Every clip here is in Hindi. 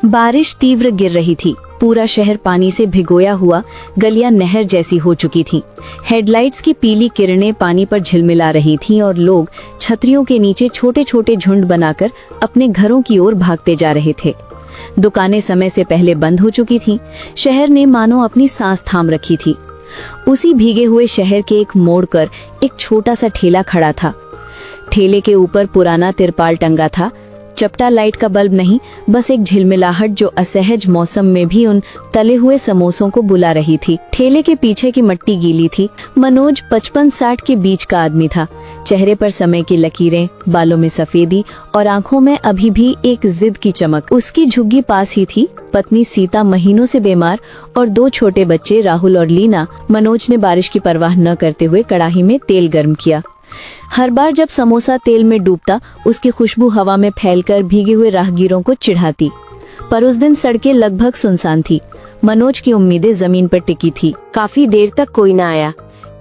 बारिश तीव्र गिर रही थी। पूरा शहर पानी से भिगोया हुआ, गलियां नहर जैसी हो चुकी थीं। हेडलाइट्स की पीली किरणें पानी पर झिलमिला रही थीं और लोग छतरियों के नीचे छोटे छोटे झुंड बनाकर अपने घरों की ओर भागते जा रहे थे। दुकानें समय से पहले बंद हो चुकी थीं। शहर ने मानो अपनी सांस थाम रखी थी। उसी भीगे हुए शहर के एक मोड़ पर एक छोटा सा ठेला खड़ा था। ठेले के ऊपर पुराना तिरपाल टंगा था। चपटा लाइट का बल्ब नहीं, बस एक झिलमिलाहट जो असहज मौसम में भी उन तले हुए समोसों को बुला रही थी। ठेले के पीछे की मिट्टी गीली थी। मनोज 55-60 के बीच का आदमी था। चेहरे पर समय की लकीरें, बालों में सफेदी और आंखों में अभी भी एक जिद की चमक। उसकी झुग्गी पास ही थी। पत्नी सीता महीनों से बीमार और 2 छोटे बच्चे राहुल और लीना। मनोज ने बारिश की परवाह न करते हुए कढ़ाई में तेल गर्म किया। हर बार जब समोसा तेल में डूबता, उसकी खुशबू हवा में फैलकर भीगे हुए राहगीरों को चिढ़ाती। पर उस दिन सड़कें लगभग सुनसान थी। मनोज की उम्मीदें जमीन पर टिकी थी। काफी देर तक कोई न आया।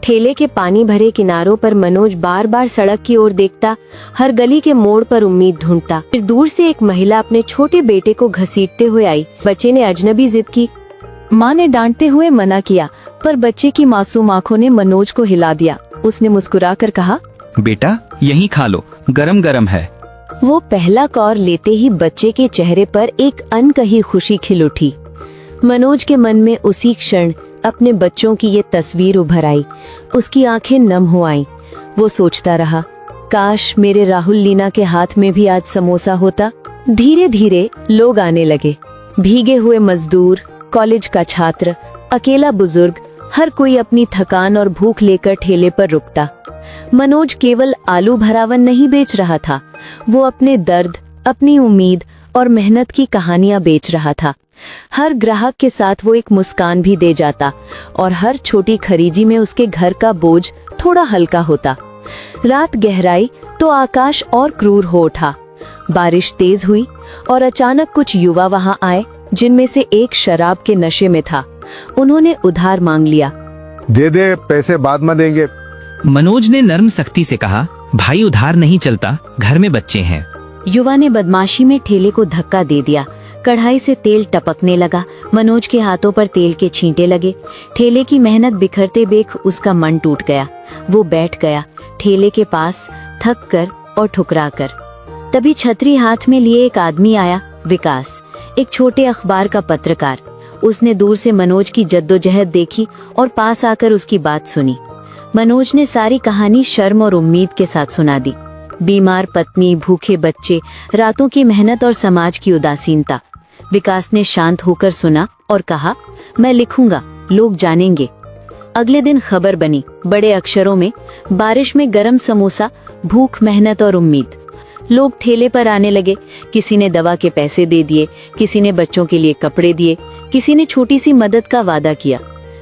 ठेले के पानी भरे किनारों पर मनोज बार बार सड़क की ओर देखता, हर गली के मोड़ पर उम्मीद ढूंढता। फिर दूर से एक महिला अपने छोटे बेटे को घसीटते हुए आई। बच्चे ने अजनबी जिद की। माँ ने डांटते हुए मना किया, पर बच्चे की मासूम आंखों ने मनोज को हिला दिया। उसने मुस्कुराकर कहा, बेटा यहीं खा लो, गरम गरम है। वो पहला कौर लेते ही बच्चे के चेहरे पर एक अनकही खुशी खिल उठी। मनोज के मन में उसी क्षण अपने बच्चों की ये तस्वीर उभर आई। उसकी आंखें नम हो आईं। वो सोचता रहा, काश मेरे राहुल लीना के हाथ में भी आज समोसा होता। धीरे धीरे लोग आने लगे। भीगे हुए मजदूर, कॉलेज का छात्र, अकेला बुजुर्ग, हर कोई अपनी थकान और भूख लेकर ठेले पर रुकता। मनोज केवल आलू भरावन नहीं बेच रहा था, वो अपने दर्द, अपनी उम्मीद और मेहनत की कहानियां बेच रहा था। हर ग्राहक के साथ वो एक मुस्कान भी दे जाता और हर छोटी खरीदी में उसके घर का बोझ थोड़ा हल्का होता। रात गहराई तो आकाश और क्रूर हो उठा। बारिश तेज हुई और अचानक कुछ युवा वहां आए, जिनमें से एक शराब के नशे में था। उन्होंने उधार मांग लिया। दे दे, पैसे बाद में देंगे। मनोज ने नर्म सख्ती से कहा, भाई उधार नहीं चलता, घर में बच्चे हैं। युवा ने बदमाशी में ठेले को धक्का दे दिया। कढ़ाई से तेल टपकने लगा। मनोज के हाथों पर तेल के छींटे लगे। ठेले की मेहनत बिखरते देख उसका मन टूट गया। वो बैठ गया ठेले के पास, थक कर और ठुकरा कर। तभी छतरी हाथ में लिए एक आदमी आया, विकास, एक छोटे अखबार का पत्रकार। उसने दूर से मनोज की जद्दोजहद देखी और पास आकर उसकी बात सुनी। मनोज ने सारी कहानी शर्म और उम्मीद के साथ सुना दी। बीमार पत्नी, भूखे बच्चे, रातों की मेहनत और समाज की उदासीनता। विकास ने शांत होकर सुना और कहा, मैं लिखूंगा, लोग जानेंगे। अगले दिन खबर बनी, बड़े अक्षरों में, बारिश में गरम समोसा, भूख, मेहनत और उम्मीद। लोग ठेले पर आने लगे। किसी ने दवा के पैसे दे दिए, किसी ने बच्चों के लिए कपड़े दिए, किसी ने छोटी सी मदद का वादा किया।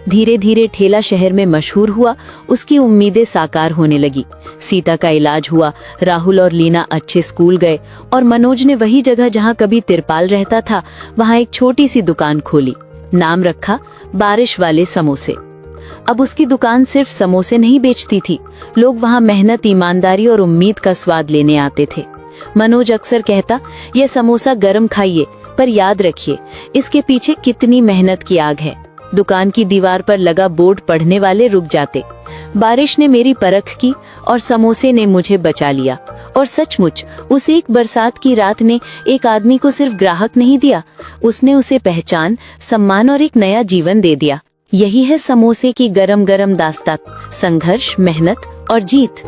धीरे धीरे ठेला शहर में मशहूर हुआ। उसकी उम्मीदें साकार होने लगी। सीता का इलाज हुआ, राहुल और लीना अच्छे स्कूल गए और मनोज ने वही जगह जहां कभी तिरपाल रहता था, वहां एक छोटी सी दुकान खोली। नाम रखा बारिश वाले समोसे। अब उसकी दुकान सिर्फ समोसे नहीं बेचती थी, लोग वहां मेहनत, ईमानदारी और उम्मीद का स्वाद लेने आते थे। मनोज अक्सर कहता, यह समोसा गरम खाइए, पर याद रखिए इसके पीछे कितनी मेहनत की आग है। दुकान की दीवार पर लगा बोर्ड पढ़ने वाले रुक जाते। बारिश ने मेरी परख की और समोसे ने मुझे बचा लिया। और सचमुच उस एक बरसात की रात ने एक आदमी को सिर्फ ग्राहक नहीं दिया, उसने उसे पहचान, सम्मान और एक नया जीवन दे दिया। यही है समोसे की गरम गरम दास्तान, संघर्ष, मेहनत और जीत।